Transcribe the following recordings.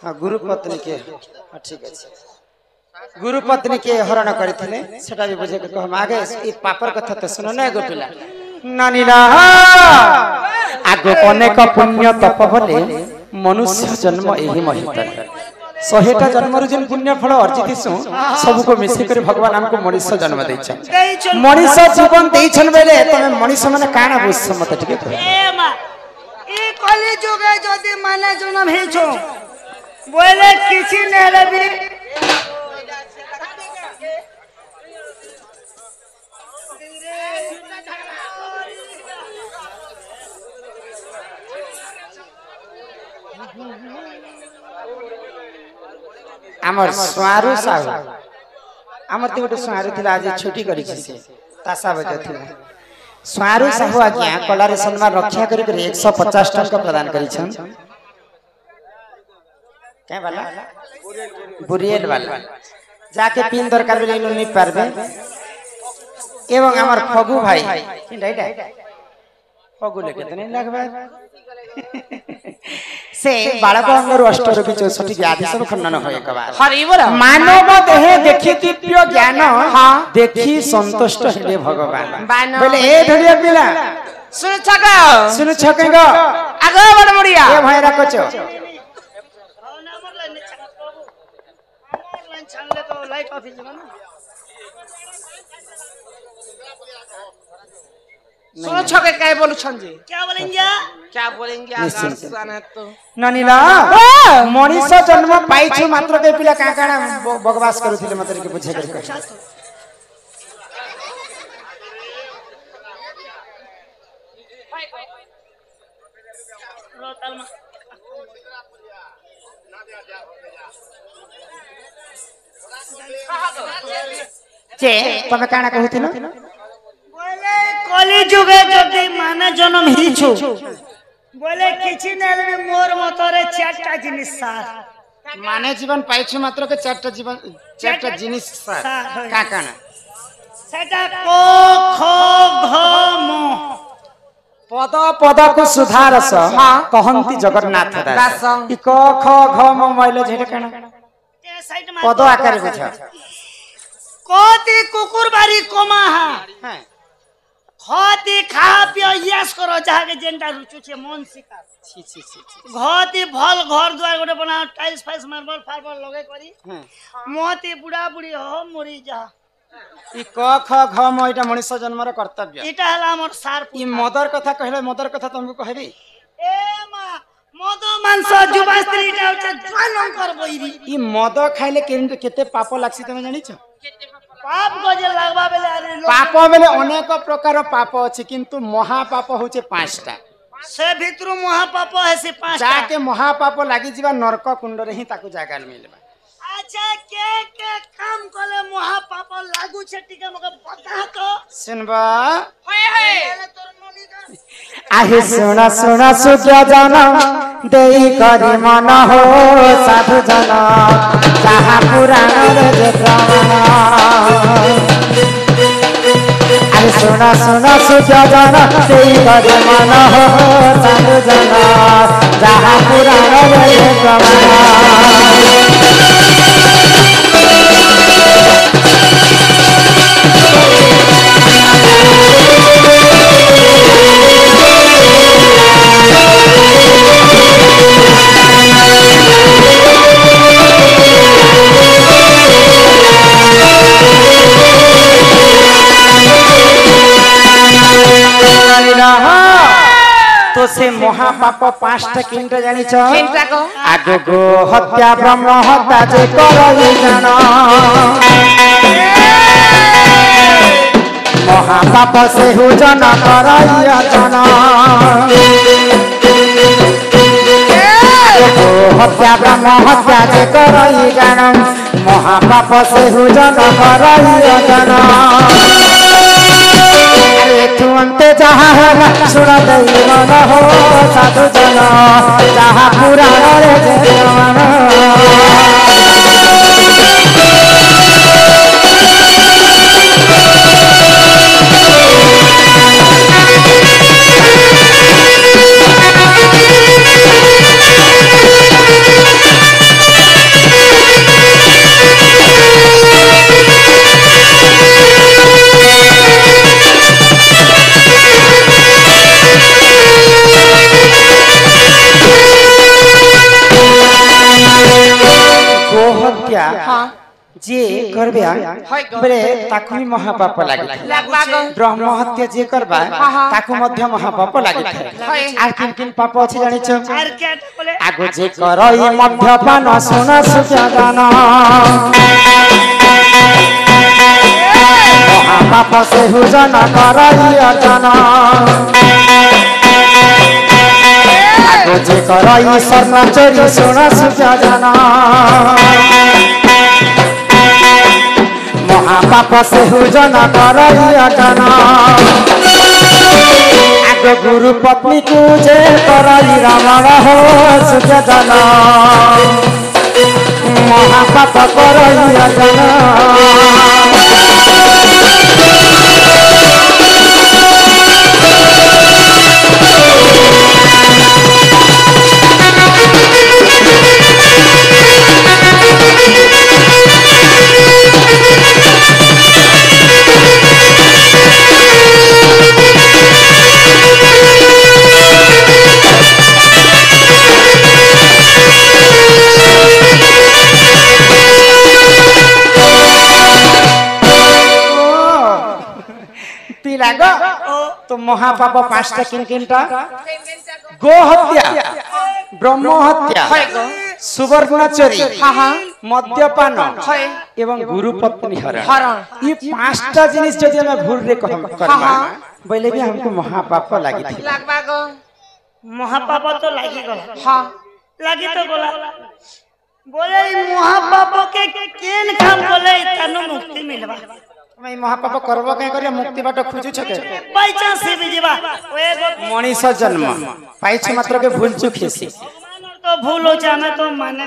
हाँ गुरु पत्नी के ठीक है गुरु पत्नी के हरण करथिले सेटा भी बुझे के हम आगे ई पापर कथा तो सुनो ना एगो पिला नानीला आगो अनेक पुण्य तप भले मनुष्य जन्म एही महितर 100टा जन्म जिन पुण्य फल अर्जित सब को मिसी कर भगवान हमको मनुष्य जन्म दैछन मनुष्य जीवन दैछन बेले तमे मनुष्य माने काना बुझ मत ठीक है ए मा ई कली जुगे जदी माने जन्म हेछो बोले किछि ने रबी आमर स्वारू साहू आमर ते गोटे स्वारू थिला आज छुट्टी करी से तासा बजे थिला स्वारू साहू आज्ञा कलारे सम्मान रक्षा करी 150 टका प्रदान करी छन के वाला बुरियल वाला जाके पिन दरकार बेले नहीं पारबे एवं आमर फगु भाई किनटा फगु लेके त नहीं लगबा से बालक अंगरु अष्टर की 64 के आदि सब खंडन होय कबार हरि बोल मानव देह देखि दिव्य ज्ञान हां देखि संतुष्ट हेले भगवान बोले ए धड़िया पिला सुन छके गो आगो बड़ मुड़िया ए भाई रखो छ छानले तो लाइट ऑफ हो ना सुनो छके काय बोलु छन जी क्या बोलेंगे आसान है तो ननीला मनुष्य जन्म पाइछु मात्र के पिला का काना बकवास करूथिले मतर के बुझे कर जे तमे काना कहूथिलो बोले कली जुगे जदी माने जन्म हिछु बोले किछि ने मोर मतरे चारटा जिनिस सार माने जीवन पाइछु मात्र के चारटा जिनिस सार का काना सेटा को ख घ म पद पद को सुधारस कहंती जगन्नाथ दास ई क ख घ म मैले झेटे काना ते साइड में पद आकार बुझ कोती कुकुर बारी कोमा हां खती खा पियो यस करो जाके जेंटा रुचु छे मन सिका छी छी छी घती भल घर द्वार गोटे बना टाइल्स फाइल्स मार्बल फार्बल लगे करी मोती बुढ़ा बुढ़ी हो मरी जा ई क ख घ म इटा मनुष्य जन्मर कर्तव्य इटा हला हमर सार ई मदर कथा कहले मदर कथा तुमको कहबी ए मा मद मांस जुबा स्त्री टा ज्वान कर बइरी ई मद खाइले केते पाप लागसी तमे जानि छ पाप गजे लागबा बेले अरे पाप बेले अनेक प्रकार पाप अछि किंतु महापाप होचे 5टा से भितरु महापाप है से 5टा जाके महापाप लागि जीवा नरक कुंड रे ही ताकू जागा मिलबा अच्छा के काम कले महापाप लागू छे टिके मके बता तो सुनबा होय होय आहे सुना सुना सुज्ञ जाना देई करी मन हो साधु जना जहा पुराण रे प्रमाण आहे सुना सुना सुज्ञ जाना देई करी मन हो साधु जना जहा पुराण रे प्रमाण तो से महापाप 5टा किंटा जानि छ किंटा को आगो गो हत्या ब्रह्म हत्या जे करई जान महापाप से हो जन करई जन गो हत्या ब्रह्म हत्या जे करई जान महापाप से हो जन करई जन तुमते जहाँ है सुना दई मन हो साधु जन जहाँ पुराण रे जन हत्या जे करबे बेले ताकु भी महापाप लागि ब्रह्म हत्या जे करबा ताकु मध्य महापाप लागि आर किन किन पाप अछि जानि छ आगो जे करई मध्यपान सोना सुजा दाना महापाप से हुजन करई अजना आगो जे करई स्वर्ण चोरी सोना सुजा दाना महापाप से हुजन करई अजना आगो गुरु पत्नी को जे करई रावण हो सुजन महापाप करई अजना तो महापाप पांचटा किन किनटा गो हत्या ब्रह्म हत्या सुवर्ण चोरी मद्यपान एवं गुरु पत्नी हरण ये पांचटा जिनिस जदि हम भूल रे करबा बोले भी हमको महापाप लागि थी महापाप तो लागि गला लागि तो गला बोले महापाप के केन काम बोले तनु मुक्ति मिलबा मैं महापाप करबो कहीं करिया मुक्ति बाट खोजु छके बाय चांस से भी जीवा मनीष जन्म पाइछ मात्र के भूल चुक हेसी तो भूल हो जाना तो माने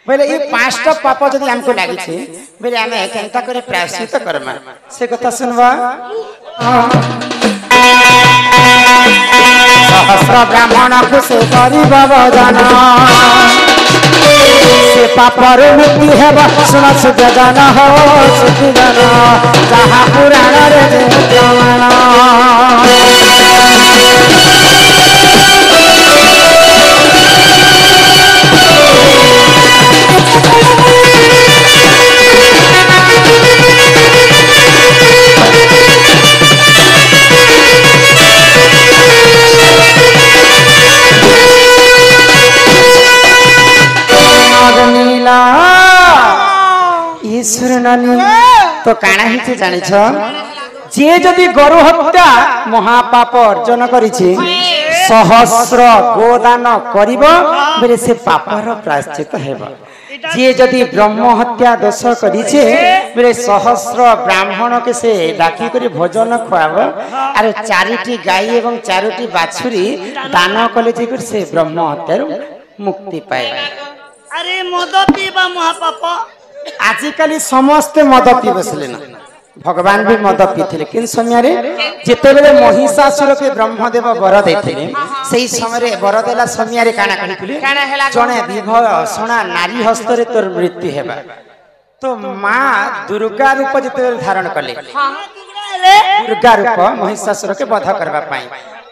बोले ये पांचटा पाप जदि हमको लागि छे बोले हमें केनता करे प्रायश्चित करमा से कथा सुनवा सहस्र ब्राह्मण को से करी बाबा जाना से पापर मुक्ति हेबा सुना सुजा जाना हो सुखी जाना जहाँ पुराण रे जमाना ईश्वर नानी तो काना हिचे जानि छ जे जदि गरु हत्या महापाप अर्जन करिछि सहस्र गोदान करिवो बेले से पापर प्रायश्चित हेबो जे जदि ब्रह्म हत्या दोष करिछे बेले सहस्र ब्राह्मण के से डाकी करी भोजन खुआबो अरे चारिटी गाय एवं चारिटी बाछुरी दान कले जे से ब्रह्म हत्या मुक्ति पाए अरे मद पीबा महापाप आजिकाली समस्त मद पी बसले ना भगवान भी मद पीथिले किन समय रे जेते बेले महिषासुर के ब्रह्मदेव वर देथिले सेही समय रे वर देला समय रे काना कहिथिले जणे विभव सोना नारी हस्त रे तोर मृत्यु हेबा तो मां दुर्गा रूप जेते धारण कले दुर्गा रूप महिषासुर के वध करबा पाई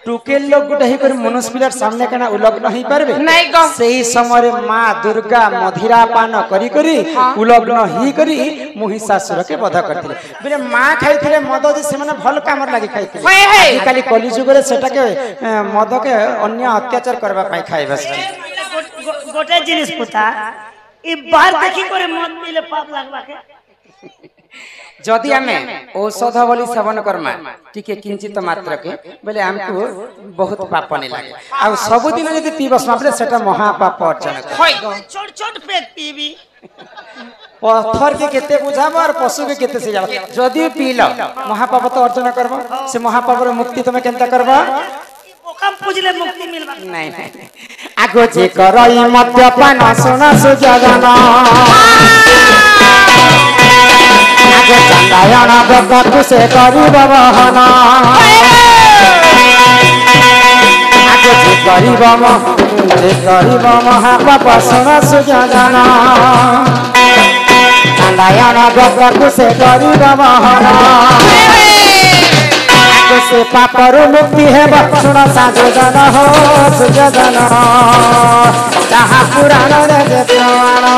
टुकेल लोग गुटे ही कर मनुष्य पिलार सामने कना उलग्न ही परबे नहीं ग सेही समय मां दुर्गा मधिरा पान करी करी उलग्न ही करी महिषासुर के वध करथिले बेले मां खाइथिले मद जे से माने भल कामर लागि खाइथिले खाली कली जुग रे सेटा के मद के अन्य अत्याचार करबा पाई खाइबा गोटे जिनिस पुता ई बार देखि करे मद पीले पाप लागबा के जदि हमें औषध बोली सेवन करमा टिके किंचित मात्र के बोले हमको बहुत पाप नहीं लागे आ सब दिन यदि पीबस मापले सेटा महापाप अर्जन छोट छोट पेट पीबी पत्थर के केते बुझाबो और पशु के केते से जाबो जदि पीलो महापाप तो अर्जन करबो से महापाप रो मुक्ति तमे केनता करबो ओकम पूजले मुक्ति मिलबा नहीं आगो जे करई मद्यपान सोना सुजा जाना आगे चंदायन बगत से करी बहना आगे जे करी महापाप सोना सुजा जाना चंदायन बगत से करी बहना आगे से पापर मुक्ति है सुना साजो जाना हो सुजा जाना जहाँ पुराण रे जमाना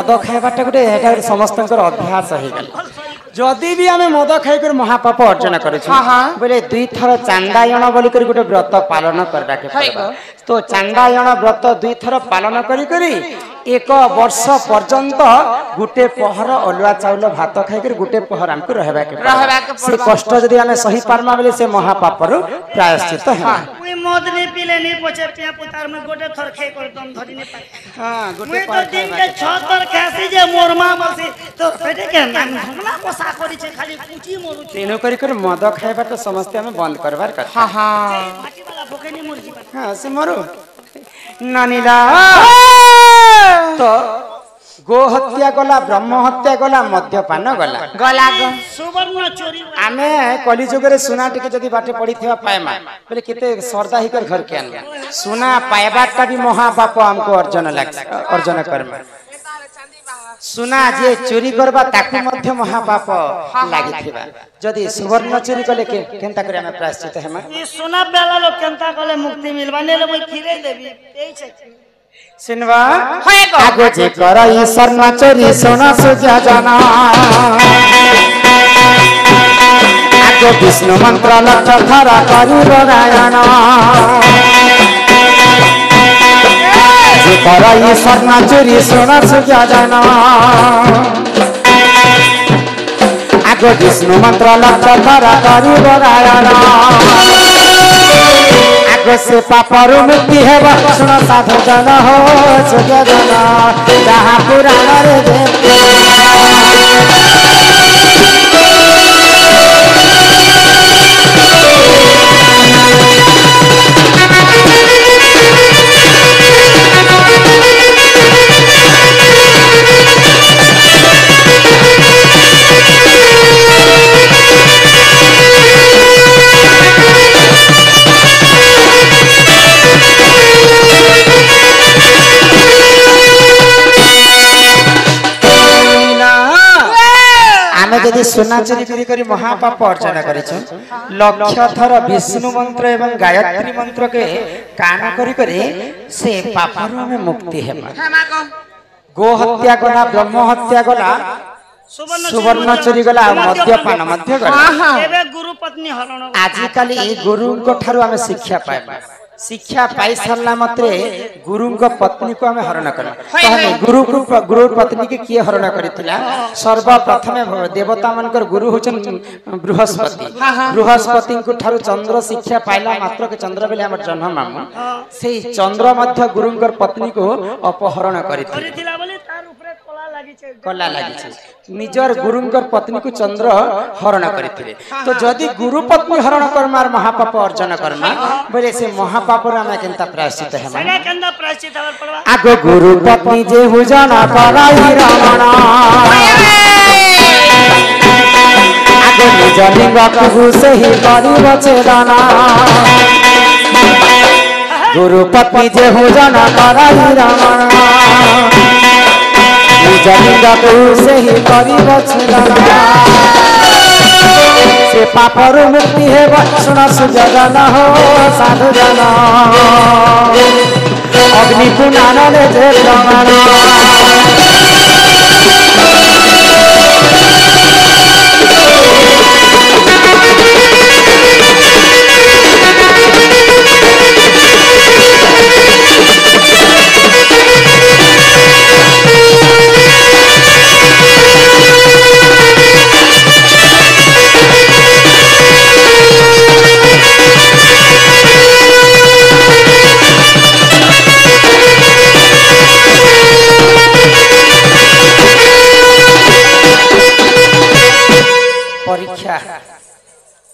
मद खाइबाटा गोटे एटा समस्त अभ्यास हो गल जदि भी आम मद खाई महापाप अर्जन कर बोले 2 थर चांदायण बोल गोटे व्रत पालन करवा तो चांदायण व्रत 2 थर पालन करी 1 वर्ष पर्यंत गोटे पहर अलुआ चाउल भात खाई गोटे पहर आमको रहबा से कष्ट जदि आम सही पारमा बोले से महापाप प्रायश्चित है मद नहीं पीले नहीं पचे पिया पुतार में गोटे थर खाई कर दम धरी नहीं पाए हां गोटे तो दिन के 6 थर खासी जे मोर मां बसी तो पेटे के नाम हमला पोसा करी छे खाली पूची मोरु तेनो करी मद खाइबा तो समस्त हम बंद करबार कर हां हां माटी वाला भोकेनी मोर जी हां से मरो नानीला तो गो हत्या गला ब्रह्म हत्या गला मद्यपान गला गला सुवर्ण चोरी आमे कलिजुग रे सुना टिके जदी बाटे पड़ी थिबा पाएमा बोले केते सरदा ही कर घर के आनला सुना पाएबाटा भी महापाप हमको अर्जन कर्म सुना जे चोरी करबा ताकू मध्य महापाप लागि थिबा जदी सुवर्ण चोरी कले केनता करे हम प्रायश्चित हेमा ई सुना बेला लोग केनता कले मुक्ति मिलबा ने ले खिरे देबी एई छै सिनवा आगो जे कर ईश्वर न चोरी सोना सुजा जाना आगो विष्णु मंत्र लक्ष धरा करी नारायण जे कर ईश्वर न चोरी सोना सुजा जाना आगो विष्णु मंत्र लक्ष धरा करी नारायण से पापरु मुक्ति है सुन साधु जन हो सुजा जन जहाँ पुराण रे यदि सोना चोरी करी महापाप अर्चना करिछु लक्ष थर विष्णु मंत्र एवं गायत्री मंत्र के कान करी से पापरु में मुक्ति हेमा गो हत्या गला ब्रह्म हत्या गला सुवर्ण चोरी गला मद्यपान मध्य गला एबे गुरु पत्नी हरण आजि काली गुरु को ठारू हमें शिक्षा पाइबा शिक्षा पाई सारला मात्रे गुरु को पत्नी को हमें हरण कर गुरु पत्नी के किए हरण करितला सर्वप्रथमे देवता मानकर गुरु होचन बृहस्पति बृहस्पति को ठारू चंद्र शिक्षा पाइला मात्र के चंद्र बेले हमर जन्म मामू से चंद्र मध्य गुरुंकर पत्नी को अपहरण करितला बोले तार ऊपर कला लागि छे निजर गुरुंकर पत्नी को चंद्र हरण करितले तो जदि गुरु पत्नी हरण करमार महापाप अर्जन करमा बोले से महापाप रा में केनता प्रायश्चित है सगा केनता प्रायश्चित हवर पड़वा आगो गुरु पत्नी जे हुजाना कराई रावणा आगो निज लिंग प्रभु से ही करी बचेदाना गुरु पत्नी जे हुजाना कराई रावणा जलिंगा से ही करी बचेदाना से पापर मुक्ति है सुन सुजन हो साधु जन अग्नि पुनान जे जमाना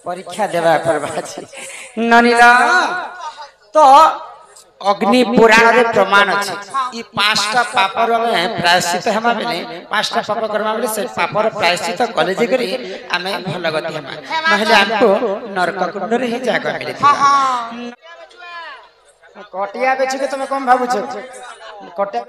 परीक्षा देवा परबाजी ननीला तो अग्नि पुराण रे प्रमाण अछि ई पांचटा पापर में प्रायश्चित हमा बेले पांचटा पाप करमा बेले से पापर प्रायश्चित कॉलेज करी हमें भल गति हमा नहले हमको नरक कुंड रे ही जागा मिले कटिया बेच के तुम कम भाबु छ कटिया